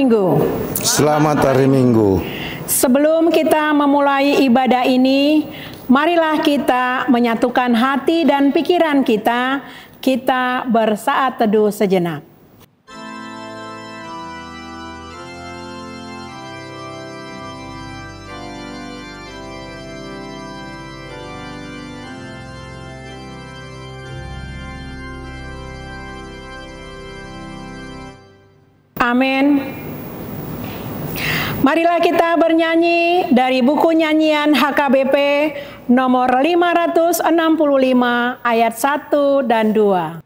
Minggu. Selamat hari Minggu. Sebelum kita memulai ibadah ini, marilah kita menyatukan hati dan pikiran kita. Kita bersaat teduh sejenak. Amin. Marilah kita bernyanyi dari buku nyanyian HKBP nomor 565 ayat 1 dan 2.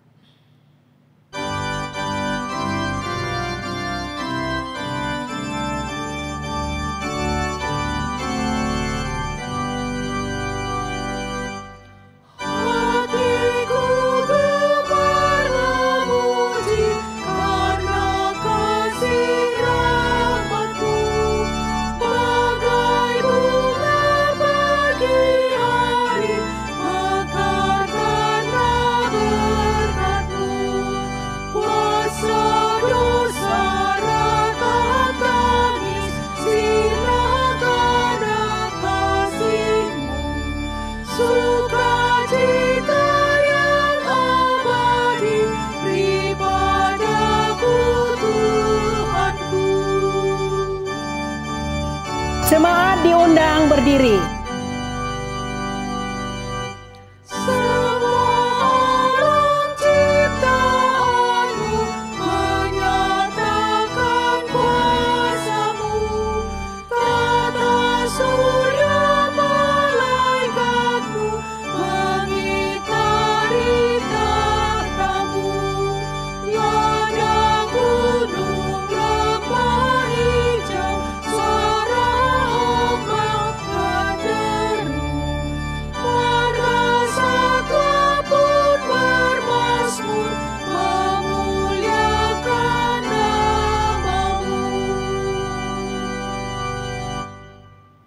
Jemaat diundang berdiri.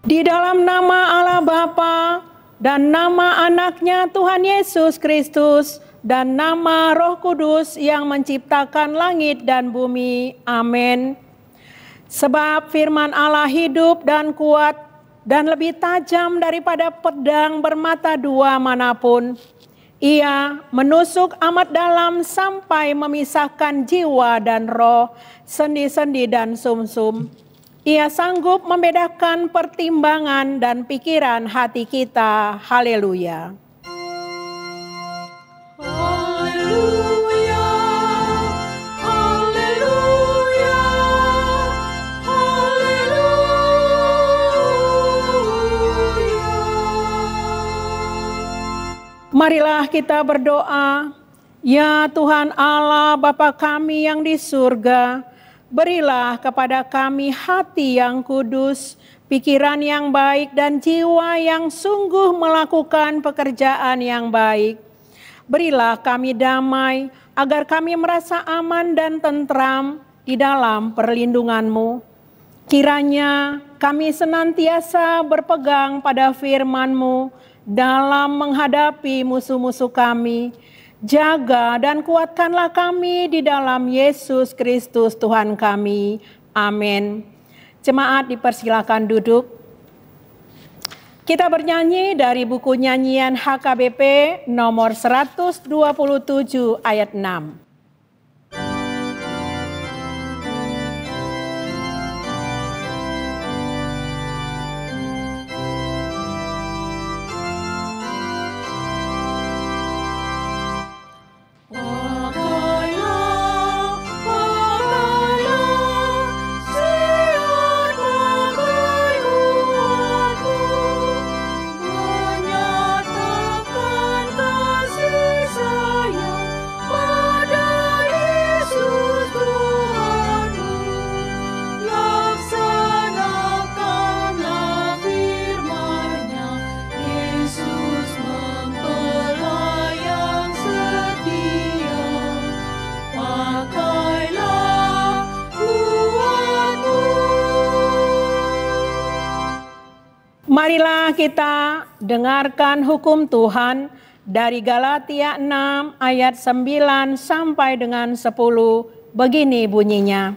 Di dalam nama Allah Bapa dan nama anaknya Tuhan Yesus Kristus dan nama Roh Kudus yang menciptakan langit dan bumi. Amin. Sebab firman Allah hidup dan kuat dan lebih tajam daripada pedang bermata dua manapun. Ia menusuk amat dalam sampai memisahkan jiwa dan roh, sendi-sendi dan sumsum. Ia sanggup membedakan pertimbangan dan pikiran hati kita. Haleluya. Haleluya. Haleluya. Haleluya. Marilah kita berdoa. Ya Tuhan Allah Bapa kami yang di surga, berilah kepada kami hati yang kudus, pikiran yang baik, dan jiwa yang sungguh melakukan pekerjaan yang baik. Berilah kami damai, agar kami merasa aman dan tentram di dalam perlindungan-Mu. Kiranya kami senantiasa berpegang pada firman-Mu dalam menghadapi musuh-musuh kami. Jaga dan kuatkanlah kami di dalam Yesus Kristus Tuhan kami. Amin. Jemaat dipersilakan duduk. Kita bernyanyi dari buku nyanyian HKBP nomor 127 ayat 6. Marilah kita dengarkan hukum Tuhan dari Galatia 6 ayat 9 sampai dengan 10. Begini bunyinya.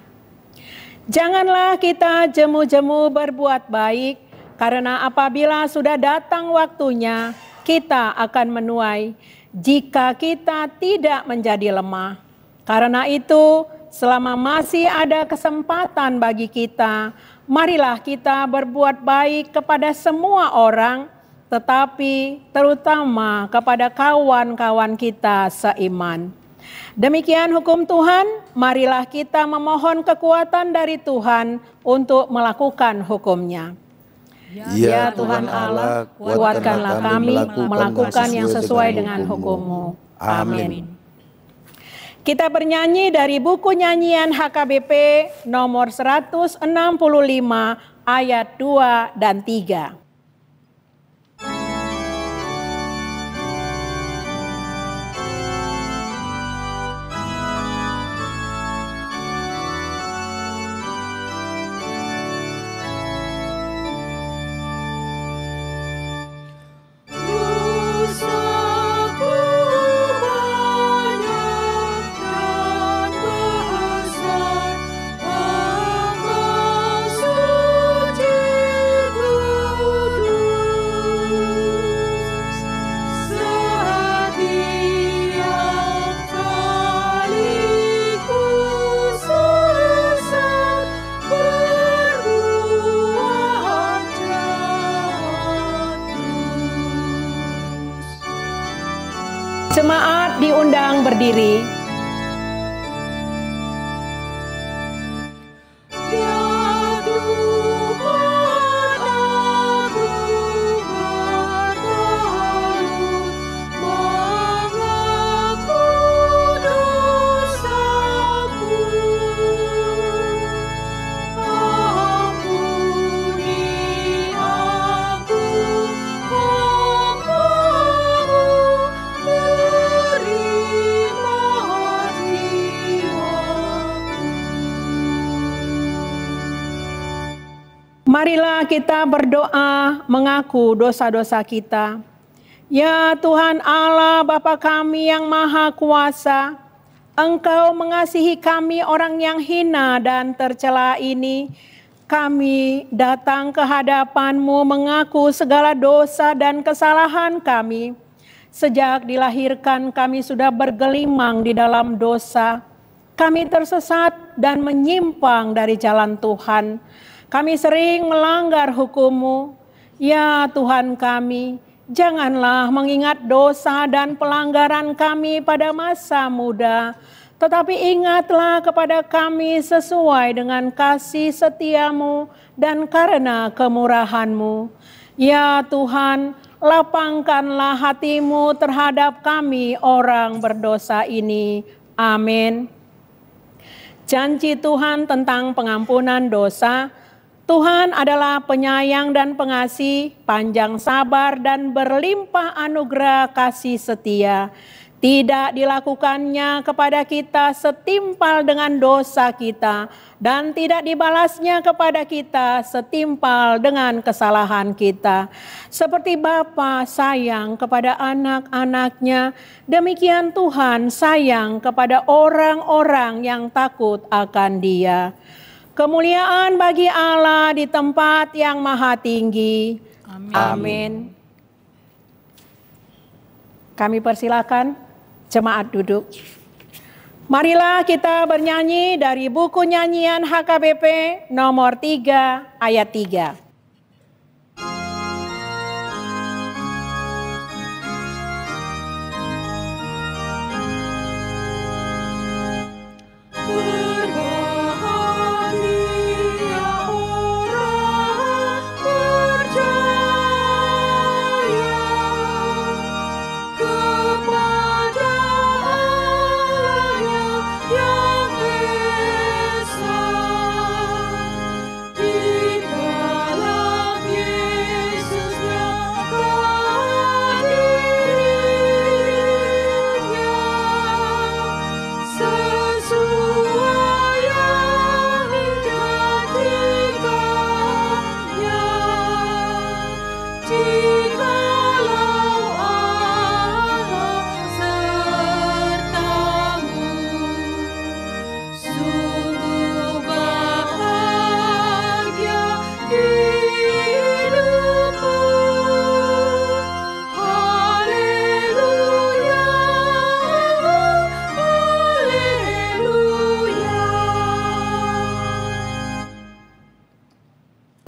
Janganlah kita jemu-jemu berbuat baik, karena apabila sudah datang waktunya, kita akan menuai jika kita tidak menjadi lemah. Karena itu, selama masih ada kesempatan bagi kita, marilah kita berbuat baik kepada semua orang, tetapi terutama kepada kawan-kawan kita seiman. Demikian hukum Tuhan, marilah kita memohon kekuatan dari Tuhan untuk melakukan hukum-Nya. Ya Tuhan Allah, kuatkanlah kami melakukan yang sesuai dengan hukum-Mu. Amin. Kita bernyanyi dari buku nyanyian HKBP nomor 165 ayat 2 dan 3. Jemaat diundang berdiri. Marilah kita berdoa mengaku dosa-dosa kita. Ya Tuhan Allah Bapa kami yang Maha Kuasa, Engkau mengasihi kami orang yang hina dan tercela ini. Kami datang ke hadapan-Mu mengaku segala dosa dan kesalahan kami. Sejak dilahirkan kami sudah bergelimang di dalam dosa. Kami tersesat dan menyimpang dari jalan Tuhan. Kami sering melanggar hukum-Mu. Ya Tuhan kami, janganlah mengingat dosa dan pelanggaran kami pada masa muda, tetapi ingatlah kepada kami sesuai dengan kasih setia-Mu dan karena kemurahan-Mu. Ya Tuhan, lapangkanlah hati-Mu terhadap kami orang berdosa ini. Amin. Janji Tuhan tentang pengampunan dosa. Tuhan adalah penyayang dan pengasih, panjang sabar dan berlimpah anugerah kasih setia. Tidak dilakukannya kepada kita setimpal dengan dosa kita, dan tidak dibalasnya kepada kita setimpal dengan kesalahan kita. Seperti Bapa sayang kepada anak-anaknya, demikian Tuhan sayang kepada orang-orang yang takut akan Dia. Kemuliaan bagi Allah di tempat yang maha tinggi. Amin. Kami persilakan jemaat duduk. Marilah kita bernyanyi dari buku nyanyian HKBP nomor 3 ayat 3. Di dalam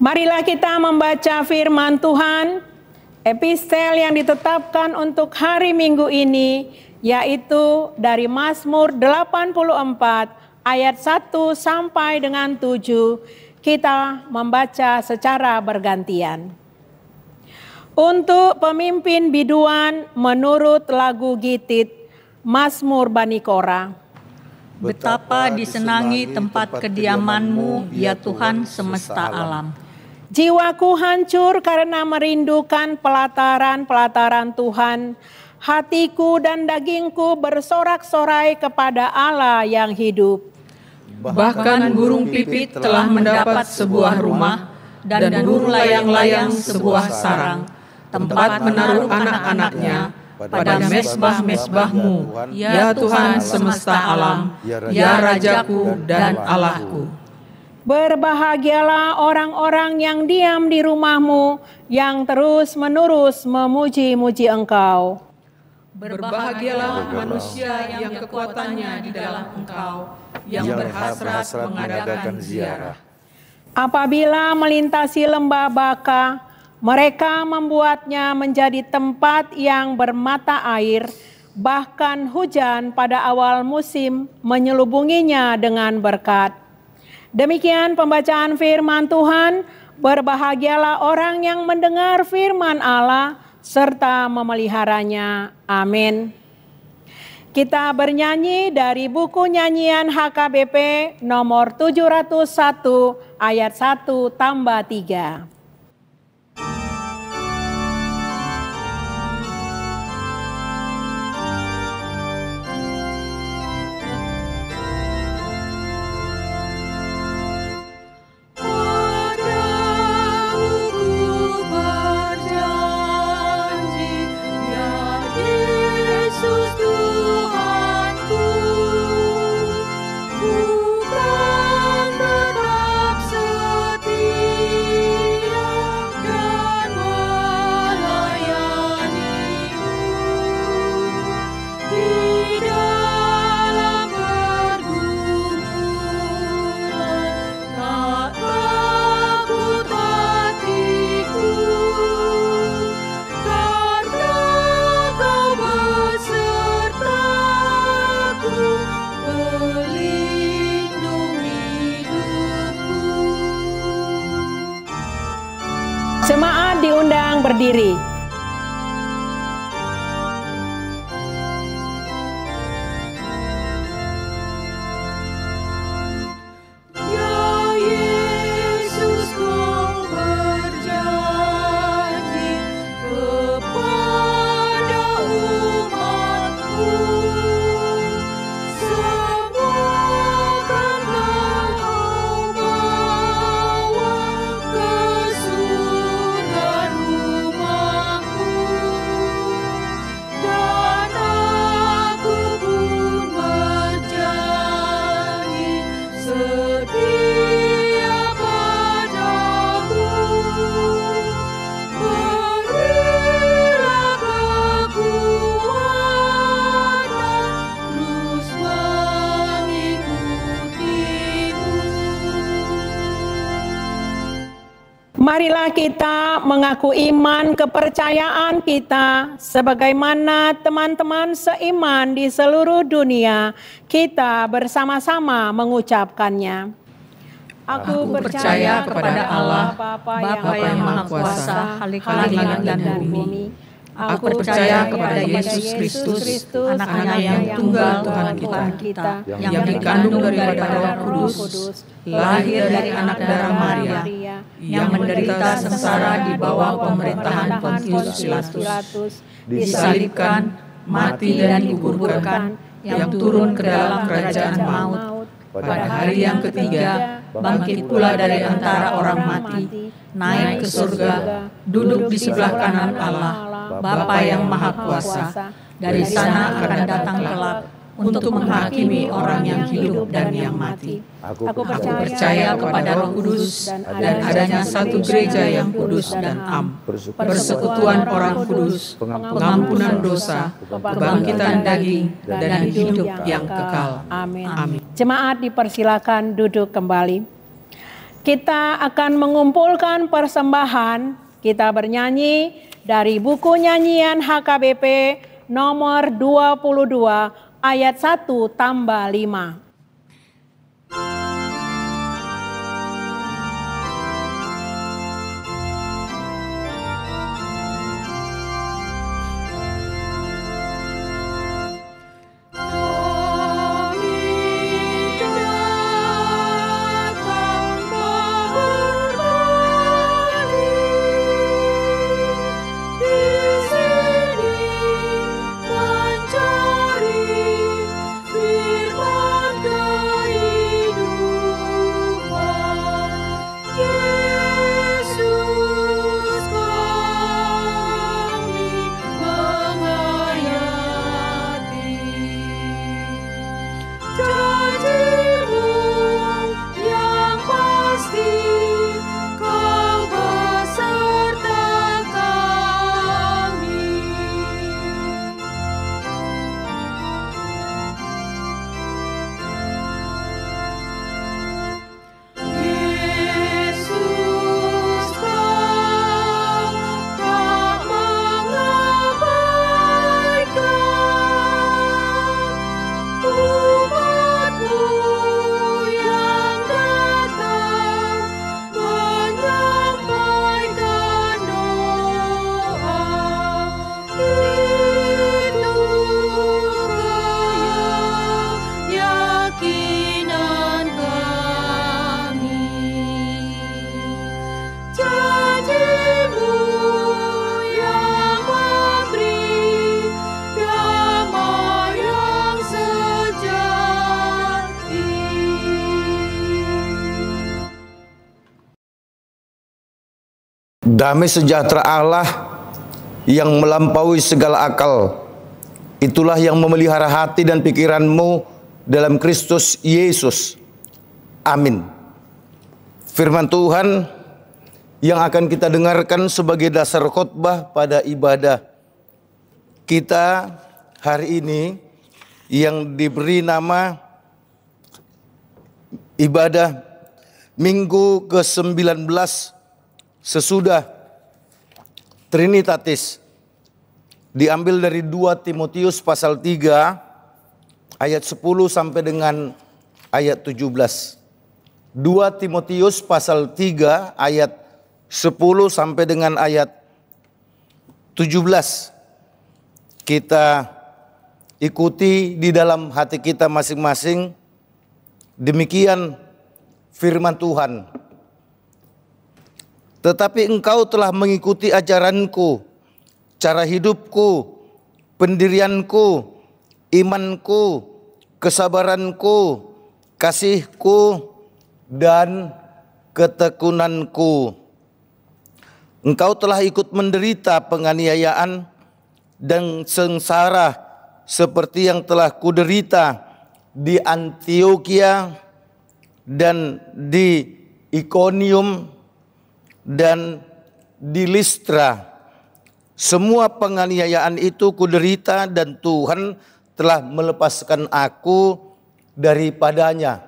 Marilah kita membaca firman Tuhan, epistel yang ditetapkan untuk hari Minggu ini, yaitu dari Mazmur 84 ayat 1 sampai dengan 7. Kita membaca secara bergantian. Untuk pemimpin biduan menurut lagu Gitit, Mazmur Bani Korah. Betapa disenangi tempat kediaman-Mu, ya Tuhan semesta alam. Jiwaku hancur karena merindukan pelataran-pelataran Tuhan. Hatiku dan dagingku bersorak-sorai kepada Allah yang hidup. Bahkan burung pipit telah mendapat sebuah rumah, dan burung layang-layang sebuah sarang, tempat menaruh anak-anaknya pada mesbah-mesbah-Mu, ya Tuhan semesta alam, ya Rajaku dan Allahku. Berbahagialah orang-orang yang diam di rumah-Mu, yang terus-menerus memuji-muji Engkau. Berbahagialah manusia yang kekuatannya di dalam Engkau, yang berhasrat mengadakan ziarah. Apabila melintasi lembah Baka, mereka membuatnya menjadi tempat yang bermata air, bahkan hujan pada awal musim menyelubunginya dengan berkat. Demikian pembacaan firman Tuhan. Berbahagialah orang yang mendengar firman Allah serta memeliharanya. Amin. Kita bernyanyi dari buku nyanyian HKBP nomor 701 ayat 1 tambah 3. Jemaat diundang berdiri. Marilah kita mengaku iman kepercayaan kita sebagaimana teman-teman seiman di seluruh dunia. Kita bersama-sama mengucapkannya. Aku percaya kepada Allah, Bapa yang Maha Kuasa, Khalik langit dan bumi. Aku percaya kepada Yesus Kristus, Anak-Nya yang tunggal Tuhan kita, yang dikandung daripada Roh Kudus, lahir dari anak darah Maria, yang menderita sengsara di bawah pemerintahan Pontius Pilatus, disalibkan, mati dan dikuburkan, yang turun ke dalam kerajaan maut. Pada hari yang ketiga, bangkit pula dari antara orang mati, naik ke surga, duduk di sebelah kanan Allah, Bapa yang Maha Kuasa. Dari sana akan datang kelak untuk menghakimi orang yang hidup dan yang mati. Aku percaya kepada Roh Kudus dan adanya satu gereja yang kudus dan am, persekutuan orang kudus, pengampunan dosa, kebangkitan daging, dan hidup yang kekal. Amin. Jemaat dipersilakan duduk kembali. Kita akan mengumpulkan persembahan. Kita bernyanyi dari buku nyanyian HKBP nomor 22 ayat 1 tambah 5. Damai sejahtera Allah yang melampaui segala akal, itulah yang memelihara hati dan pikiranmu dalam Kristus Yesus. Amin. Firman Tuhan yang akan kita dengarkan sebagai dasar khotbah pada ibadah kita hari ini yang diberi nama ibadah Minggu ke-19 sesudah Trinitatis, diambil dari 2 Timotius pasal 3 ayat 10 sampai dengan ayat 17. 2 Timotius pasal 3 ayat 10 sampai dengan ayat 17. Kita ikuti di dalam hati kita masing-masing. Demikian firman Tuhan. Tetapi engkau telah mengikuti ajaranku, cara hidupku, pendirianku, imanku, kesabaranku, kasihku, dan ketekunanku. Engkau telah ikut menderita penganiayaan dan sengsara seperti yang telah kuderita di Antiokhia dan di Ikonium dan di Listra. Semua penganiayaan itu kuderita dan Tuhan telah melepaskan aku daripadanya.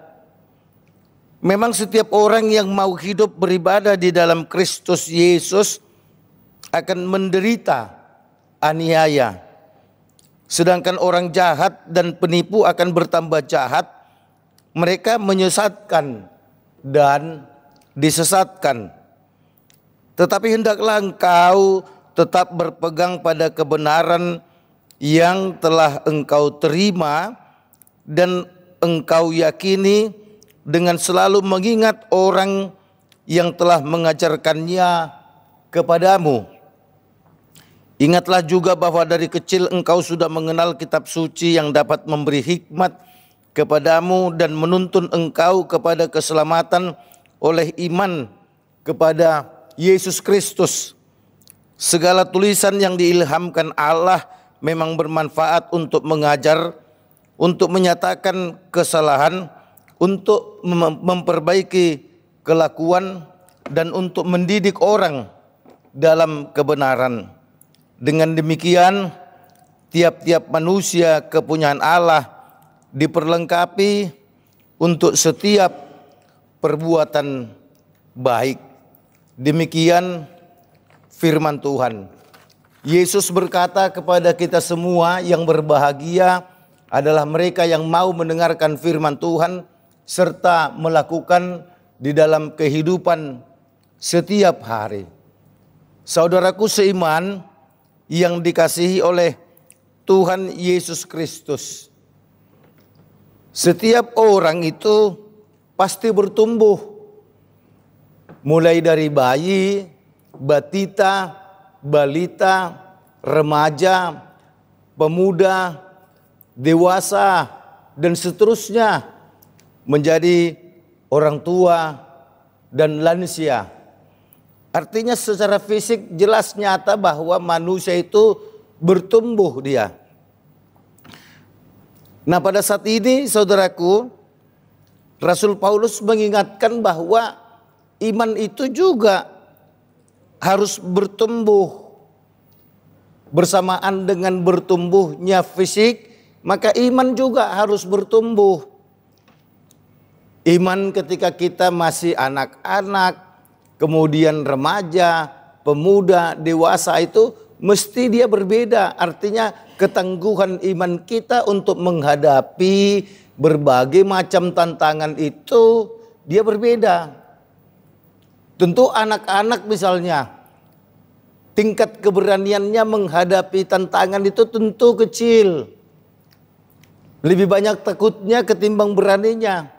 Memang setiap orang yang mau hidup beribadah di dalam Kristus Yesus akan menderita aniaya. Sedangkan orang jahat dan penipu akan bertambah jahat. Mereka menyesatkan dan disesatkan. Tetapi hendaklah engkau tetap berpegang pada kebenaran yang telah engkau terima dan engkau yakini, dengan selalu mengingat orang yang telah mengajarkannya kepadamu. Ingatlah juga bahwa dari kecil engkau sudah mengenal kitab suci yang dapat memberi hikmat kepadamu dan menuntun engkau kepada keselamatan oleh iman kepada Yesus Kristus. Segala tulisan yang diilhamkan Allah memang bermanfaat untuk mengajar, untuk menyatakan kesalahan, untuk memperbaiki kelakuan, dan untuk mendidik orang dalam kebenaran. Dengan demikian, tiap-tiap manusia kepunyaan Allah diperlengkapi untuk setiap perbuatan baik. Demikian firman Tuhan. Yesus berkata kepada kita semua, yang berbahagia adalah mereka yang mau mendengarkan firman Tuhan serta melakukan di dalam kehidupan setiap hari. Saudaraku seiman yang dikasihi oleh Tuhan Yesus Kristus, setiap orang itu pasti bertumbuh, mulai dari bayi, batita, balita, remaja, pemuda, dewasa, dan seterusnya, menjadi orang tua dan lansia. Artinya secara fisik jelas nyata bahwa manusia itu bertumbuh dia. Nah, pada saat ini saudaraku, Rasul Paulus mengingatkan bahwa iman itu juga harus bertumbuh. Bersamaan dengan bertumbuhnya fisik, maka iman juga harus bertumbuh. Iman ketika kita masih anak-anak, kemudian remaja, pemuda, dewasa itu mesti dia berbeda. Artinya ketangguhan iman kita untuk menghadapi berbagai macam tantangan itu dia berbeda. Tentu anak-anak misalnya, tingkat keberaniannya menghadapi tantangan itu tentu kecil. Lebih banyak takutnya ketimbang beraninya.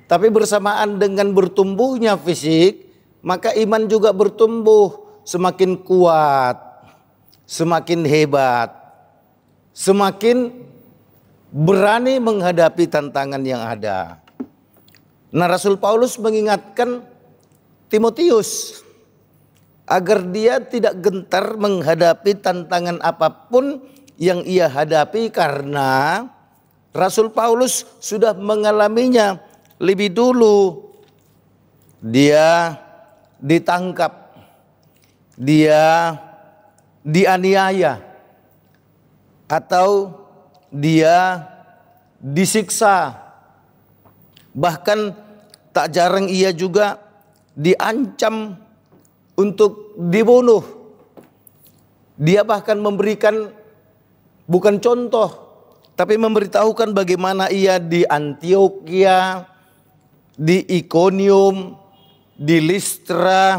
Tapi bersamaan dengan bertumbuhnya fisik, maka iman juga bertumbuh, semakin kuat, semakin hebat, semakin berani menghadapi tantangan yang ada. Nah, Rasul Paulus mengingatkan Timotius agar dia tidak gentar menghadapi tantangan apapun yang ia hadapi, karena Rasul Paulus sudah mengalaminya lebih dulu. Dia ditangkap, dia dianiaya, atau dia disiksa. Bahkan tak jarang ia juga diancam untuk dibunuh. Dia bahkan memberikan bukan contoh, tapi memberitahukan bagaimana ia di Antioquia, di Ikonium, di Listra,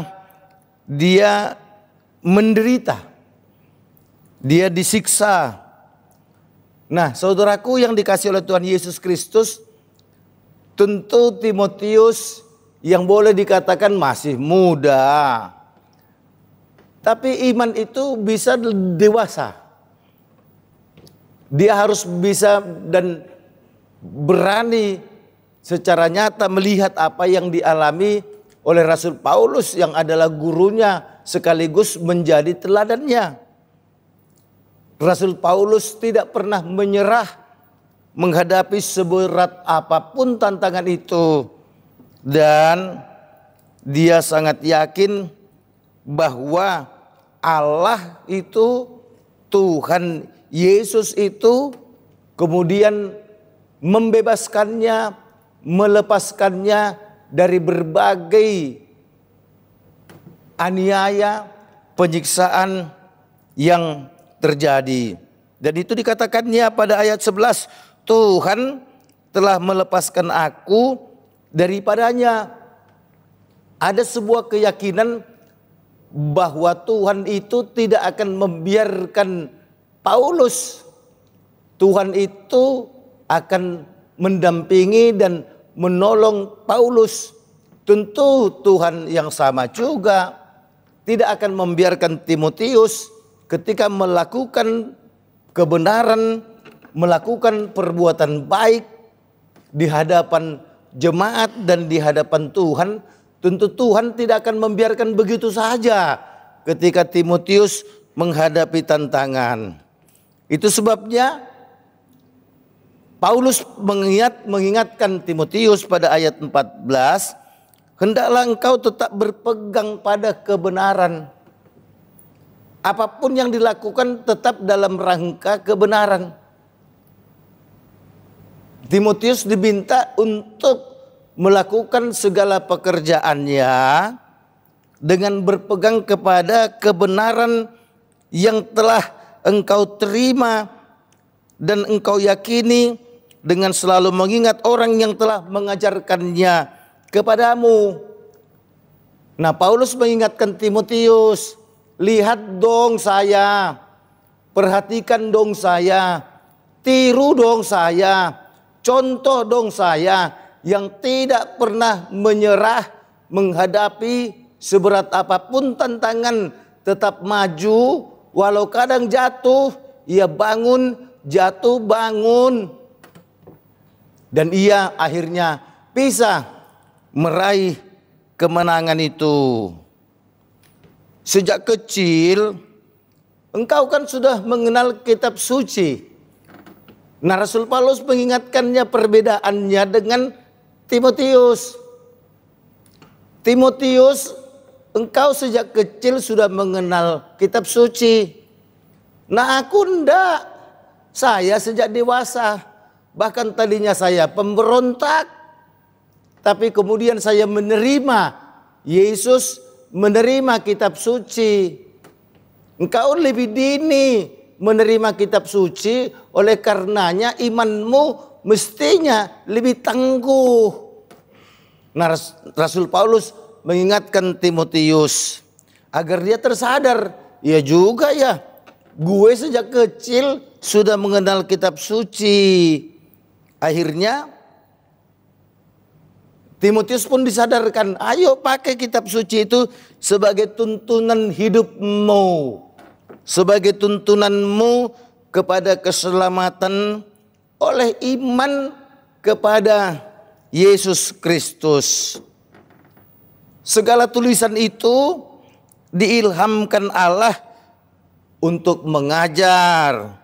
dia menderita, dia disiksa. Nah, saudaraku yang dikasihi oleh Tuhan Yesus Kristus, tentu Timotius yang boleh dikatakan masih muda, tapi iman itu bisa dewasa. Dia harus bisa dan berani secara nyata melihat apa yang dialami oleh Rasul Paulus yang adalah gurunya sekaligus menjadi teladannya. Rasul Paulus tidak pernah menyerah menghadapi seberat apapun tantangan itu. Dan dia sangat yakin bahwa Allah itu, Tuhan Yesus itu kemudian membebaskannya, melepaskannya dari berbagai aniaya, penyiksaan yang terjadi. Dan itu dikatakannya pada ayat 11, Tuhan telah melepaskan aku daripadanya. Ada sebuah keyakinan bahwa Tuhan itu tidak akan membiarkan Paulus. Tuhan itu akan mendampingi dan menolong Paulus. Tentu Tuhan yang sama juga tidak akan membiarkan Timotius ketika melakukan kebenaran, melakukan perbuatan baik di hadapan jemaat dan di hadapan Tuhan. Tentu Tuhan tidak akan membiarkan begitu saja ketika Timotius menghadapi tantangan. Itu sebabnya Paulus mengingatkan Timotius pada ayat 14, hendaklah engkau tetap berpegang pada kebenaran. Apapun yang dilakukan tetap dalam rangka kebenaran. Timotius diminta untuk melakukan segala pekerjaannya dengan berpegang kepada kebenaran yang telah engkau terima dan engkau yakini, dengan selalu mengingat orang yang telah mengajarkannya kepadamu. Nah, Paulus mengingatkan Timotius, lihat dong saya, perhatikan dong saya, tiru dong saya, contoh dong saya yang tidak pernah menyerah menghadapi seberat apapun tantangan, tetap maju walau kadang jatuh, ia bangun, jatuh bangun. Dan ia akhirnya bisa meraih kemenangan itu. Sejak kecil engkau kan sudah mengenal kitab suci. Nah, Rasul Paulus mengingatkannya perbedaannya dengan Timotius. Timotius, engkau sejak kecil sudah mengenal kitab suci. Nah, aku enggak. Saya sejak dewasa. Bahkan tadinya saya pemberontak. Tapi kemudian saya menerima Yesus, menerima kitab suci. Engkau lebih dini menerima kitab suci, oleh karenanya imanmu mestinya lebih tangguh. Nah, Rasul Paulus mengingatkan Timotius agar dia tersadar, ya juga ya, gue sejak kecil sudah mengenal kitab suci. Akhirnya Timotius pun disadarkan, ayo pakai kitab suci itu sebagai tuntunan hidupmu, sebagai tuntunanmu kepada keselamatan oleh iman kepada Yesus Kristus. Segala tulisan itu diilhamkan Allah untuk mengajar,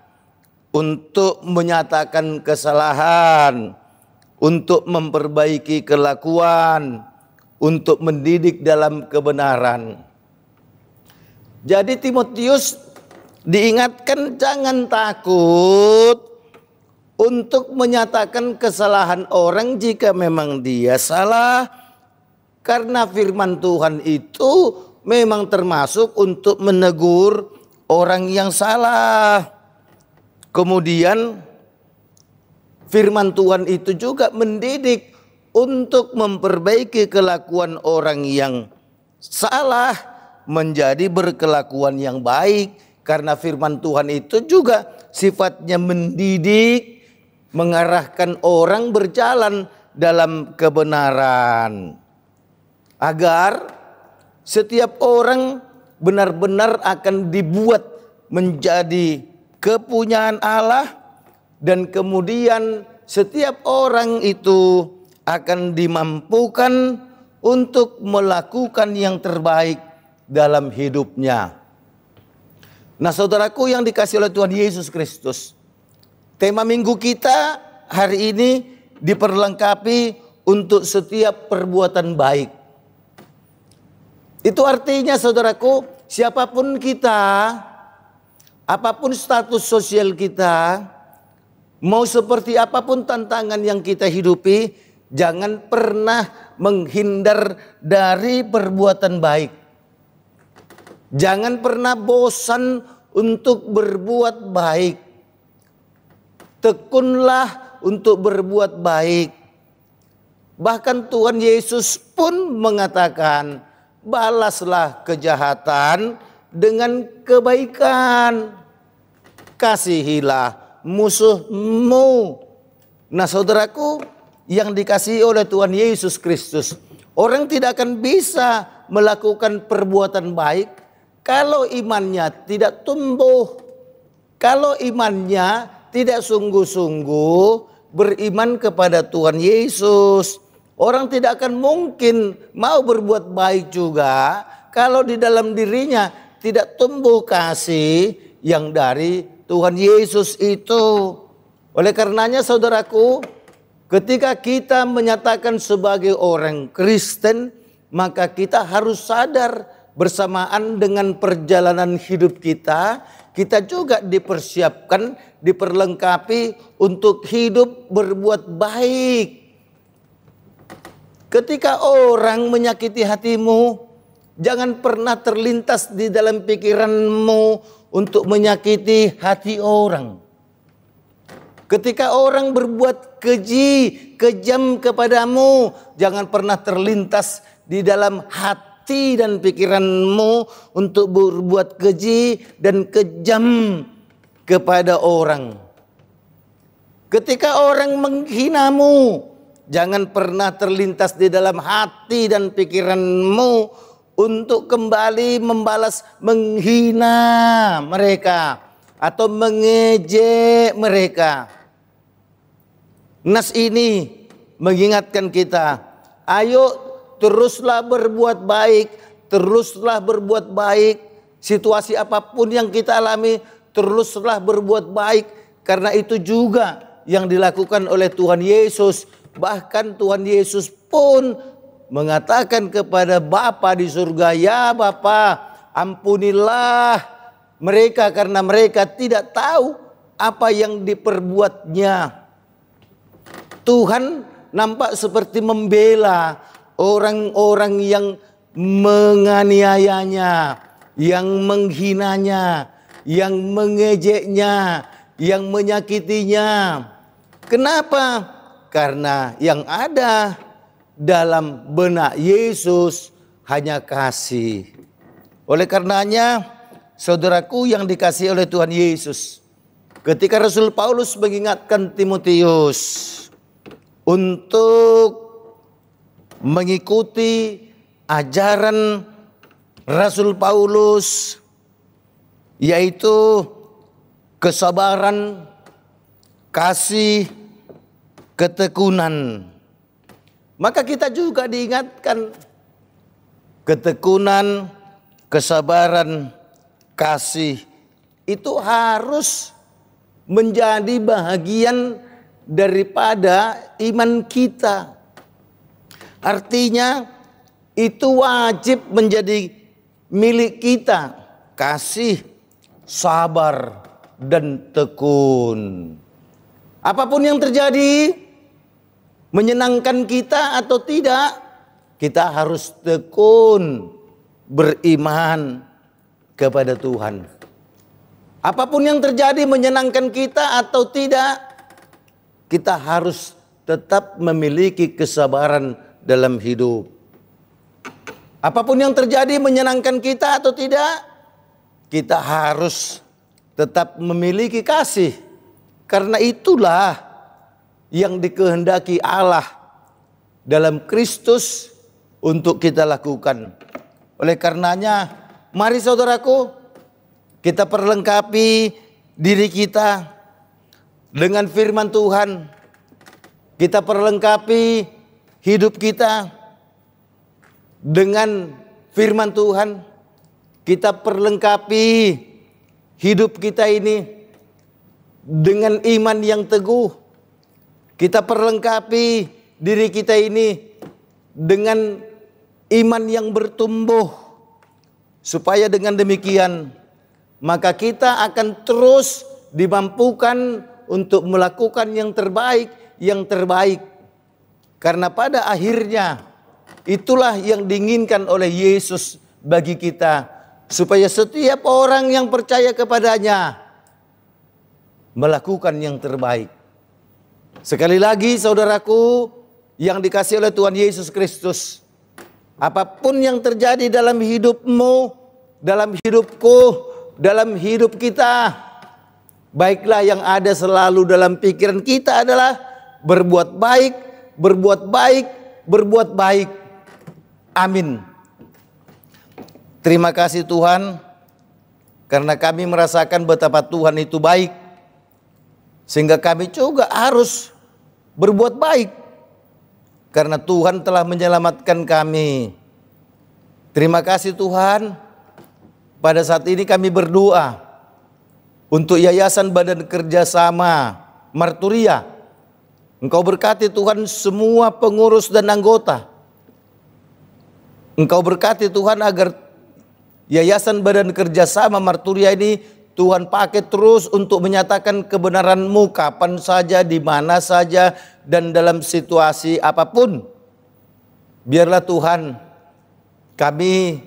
untuk menyatakan kesalahan, untuk memperbaiki kelakuan, untuk mendidik dalam kebenaran. Jadi Timotius diingatkan jangan takut untuk menyatakan kesalahan orang jika memang dia salah. Karena firman Tuhan itu memang termasuk untuk menegur orang yang salah. Kemudian firman Tuhan itu juga mendidik untuk memperbaiki kelakuan orang yang salah menjadi berkelakuan yang baik. Karena firman Tuhan itu juga sifatnya mendidik, mengarahkan orang berjalan dalam kebenaran. Agar setiap orang benar-benar akan dibuat menjadi kepunyaan Allah. Dan kemudian setiap orang itu akan dimampukan untuk melakukan yang terbaik dalam hidupnya. Nah, saudaraku yang dikasihi oleh Tuhan Yesus Kristus, tema minggu kita hari ini diperlengkapi untuk setiap perbuatan baik. Itu artinya saudaraku, siapapun kita, apapun status sosial kita, mau seperti apapun tantangan yang kita hidupi, jangan pernah menghindar dari perbuatan baik. Jangan pernah bosan untuk berbuat baik. Tekunlah untuk berbuat baik. Bahkan Tuhan Yesus pun mengatakan, balaslah kejahatan dengan kebaikan. Kasihilah musuhmu. Nah, saudaraku yang dikasihi oleh Tuhan Yesus Kristus, orang tidak akan bisa melakukan perbuatan baik kalau imannya tidak tumbuh, kalau imannya tidak sungguh-sungguh beriman kepada Tuhan Yesus. Orang tidak akan mungkin mau berbuat baik juga kalau di dalam dirinya tidak tumbuh kasih yang dari Tuhan Yesus itu. Oleh karenanya saudaraku, ketika kita menyatakan sebagai orang Kristen, maka kita harus sadar bersamaan dengan perjalanan hidup kita, kita juga dipersiapkan, diperlengkapi untuk hidup berbuat baik. Ketika orang menyakiti hatimu, jangan pernah terlintas di dalam pikiranmu untuk menyakiti hati orang. Ketika orang berbuat keji, kejam kepadamu, jangan pernah terlintas di dalam hati dan pikiranmu untuk berbuat keji dan kejam kepada orang. Ketika orang menghinamu, jangan pernah terlintas di dalam hati dan pikiranmu untuk kembali membalas menghina mereka atau mengejek mereka. Nas ini mengingatkan kita, ayo teruslah berbuat baik, teruslah berbuat baik. Situasi apapun yang kita alami, teruslah berbuat baik. Karena itu juga yang dilakukan oleh Tuhan Yesus. Bahkan Tuhan Yesus pun mengatakan kepada Bapa di surga, ya Bapa, ampunilah mereka karena mereka tidak tahu apa yang diperbuatnya. Tuhan nampak seperti membela orang-orang yang menganiayanya, yang menghinanya, yang mengejeknya, yang menyakitinya. Kenapa? Karena yang ada dalam benak Yesus hanya kasih. Oleh karenanya, saudaraku yang dikasihi oleh Tuhan Yesus, ketika Rasul Paulus mengingatkan Timotius untuk mengikuti ajaran Rasul Paulus, yaitu kesabaran, kasih, ketekunan. Maka kita juga diingatkan ketekunan, kesabaran, kasih itu harus menjadi bahagian daripada iman kita. Artinya itu wajib menjadi milik kita. Kasih, sabar, dan tekun. Apapun yang terjadi, menyenangkan kita atau tidak, kita harus tekun beriman kepada Tuhan. Apapun yang terjadi, menyenangkan kita atau tidak, kita harus tetap memiliki kesabaran dalam hidup. Apapun yang terjadi, menyenangkan kita atau tidak, kita harus tetap memiliki kasih. Karena itulah yang dikehendaki Allah dalam Kristus untuk kita lakukan. Oleh karenanya, mari saudaraku, kita perlengkapi diri kita dengan firman Tuhan. Kita perlengkapi hidup kita dengan firman Tuhan. Kita perlengkapi hidup kita ini dengan iman yang teguh. Kita perlengkapi diri kita ini dengan iman yang bertumbuh. Supaya dengan demikian, maka kita akan terus dimampukan untuk melakukan yang terbaik, Karena pada akhirnya, itulah yang diinginkan oleh Yesus bagi kita. Supaya setiap orang yang percaya kepadanya melakukan yang terbaik. Sekali lagi saudaraku yang dikasihi oleh Tuhan Yesus Kristus, apapun yang terjadi dalam hidupmu, dalam hidupku, dalam hidup kita, baiklah yang ada selalu dalam pikiran kita adalah berbuat baik, berbuat baik, berbuat baik. Amin. Terima kasih Tuhan, karena kami merasakan betapa Tuhan itu baik. Sehingga kami juga harus berbuat baik. Karena Tuhan telah menyelamatkan kami. Terima kasih Tuhan. Pada saat ini kami berdoa untuk Yayasan Badan Kerjasama Marturia. Engkau berkati Tuhan semua pengurus dan anggota. Engkau berkati Tuhan agar Yayasan Badan Kerjasama Marturia ini Tuhan pakai terus untuk menyatakan kebenaran-Mu kapan saja, di mana saja, dan dalam situasi apapun. Biarlah Tuhan kami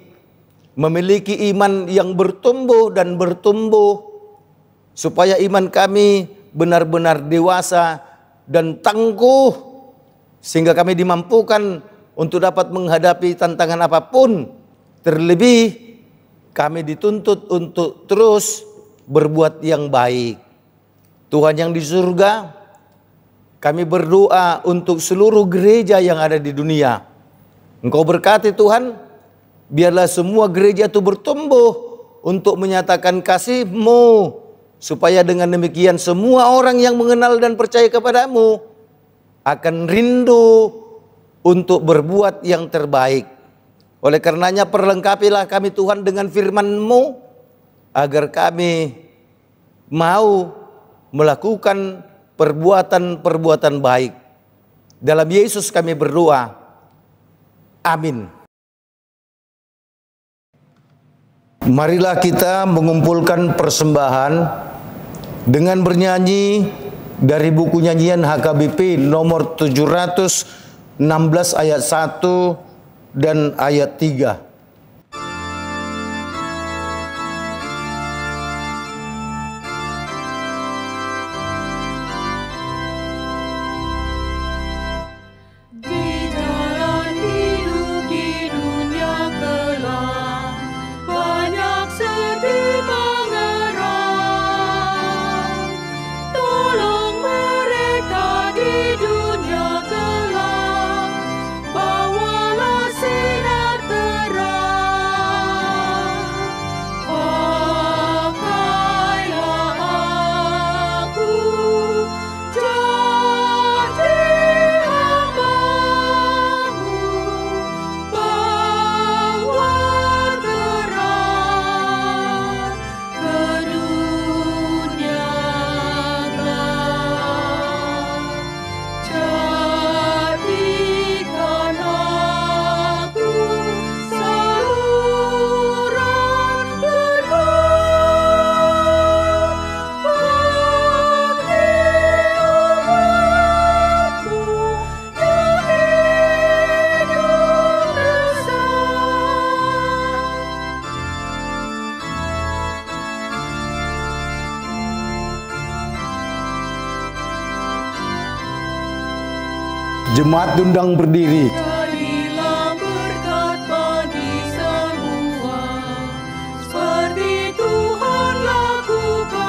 memiliki iman yang bertumbuh dan bertumbuh, supaya iman kami benar-benar dewasa dan tangguh, sehingga kami dimampukan untuk dapat menghadapi tantangan apapun. Terlebih kami dituntut untuk terus berbuat yang baik. Tuhan yang di surga, kami berdoa untuk seluruh gereja yang ada di dunia. Engkau berkati Tuhan, biarlah semua gereja itu bertumbuh untuk menyatakan kasih-Mu, supaya dengan demikian semua orang yang mengenal dan percaya kepadamu akan rindu untuk berbuat yang terbaik. Oleh karenanya perlengkapilah kami Tuhan dengan firman-Mu, agar kami mau melakukan perbuatan-perbuatan baik. Dalam Yesus kami berdoa. Amin. Marilah kita mengumpulkan persembahan dengan bernyanyi dari buku nyanyian HKBP nomor 716 ayat 1 dan ayat 3. Jemaat diundang berdiri. Jadilah berkat bagi semua, seperti Tuhan lakukan.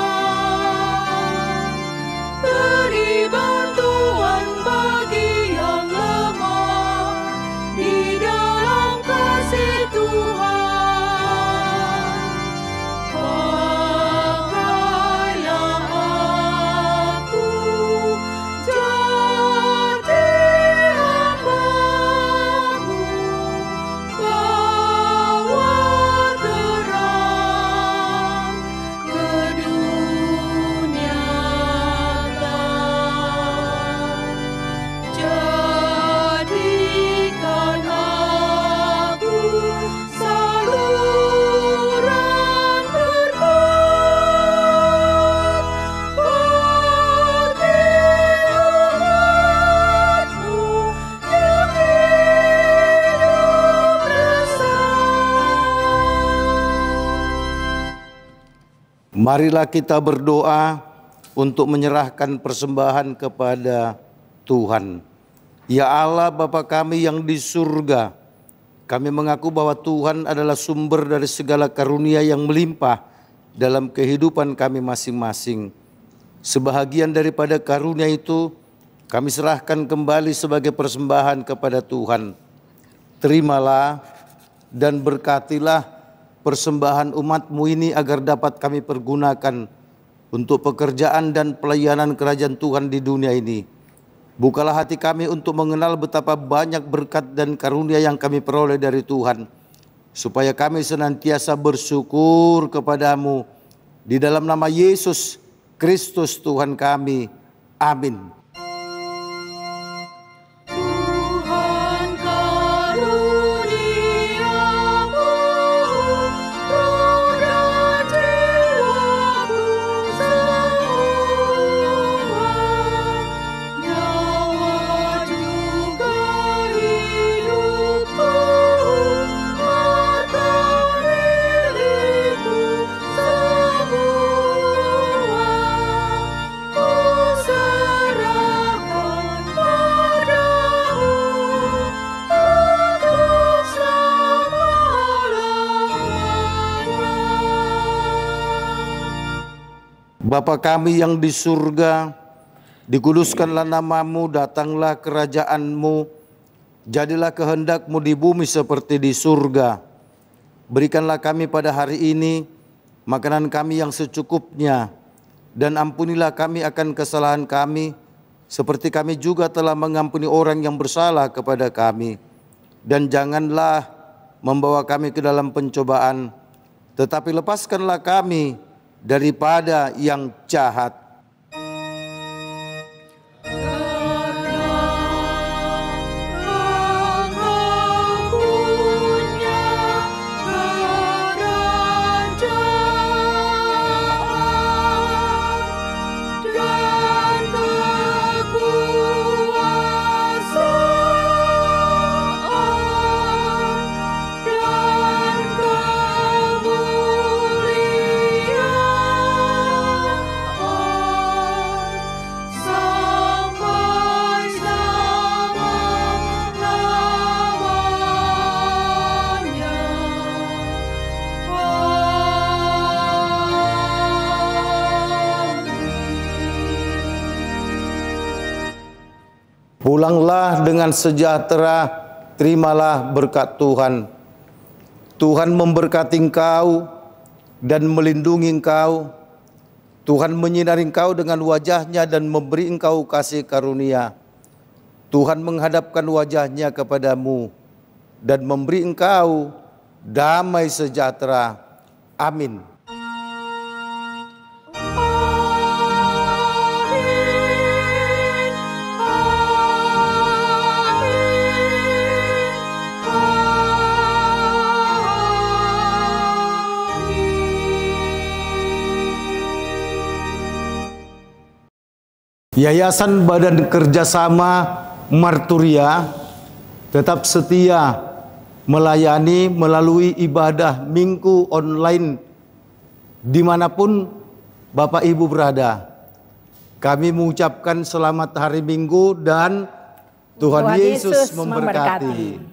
Beri bantuan bagi yang lemah di dalam kasih Tuhan. Pakailah aku jadi hambamu, bawa terang ke dunia gelap. Jadikan aku saluran berkat bagi umatmu yang hidup lesat. Marilah kita berdoa untuk menyerahkan persembahan kepada Tuhan. Ya Allah Bapa kami yang di surga, kami mengaku bahwa Tuhan adalah sumber dari segala karunia yang melimpah dalam kehidupan kami masing-masing. Sebahagian daripada karunia itu kami serahkan kembali sebagai persembahan kepada Tuhan. Terimalah dan berkatilah persembahan umat-Mu ini agar dapat kami pergunakan untuk pekerjaan dan pelayanan kerajaan Tuhan di dunia ini. Bukalah hati kami untuk mengenal betapa banyak berkat dan karunia yang kami peroleh dari Tuhan, supaya kami senantiasa bersyukur kepadamu. Di dalam nama Yesus Kristus Tuhan kami. Amin. Tuhan karuniamu, roh dan jiwaku semua, nyawa juga hidup Bapa kami yang di surga, dikuduskanlah namamu, datanglah kerajaanmu, jadilah kehendakmu di bumi seperti di surga. Berikanlah kami pada hari ini makanan kami yang secukupnya, dan ampunilah kami akan kesalahan kami, seperti kami juga telah mengampuni orang yang bersalah kepada kami. Dan janganlah membawa kami ke dalam pencobaan, tetapi lepaskanlah kami daripada yang jahat. Pulanglah dengan sejahtera, terimalah berkat Tuhan. Tuhan memberkati engkau dan melindungi engkau. Tuhan menyinari engkau dengan wajahnya dan memberi engkau kasih karunia. Tuhan menghadapkan wajahnya kepadamu dan memberi engkau damai sejahtera. Amin. Yayasan Badan Kerjasama Marturia tetap setia melayani melalui ibadah minggu online dimanapun Bapak Ibu berada. Kami mengucapkan selamat hari Minggu dan Tuhan Yesus memberkati.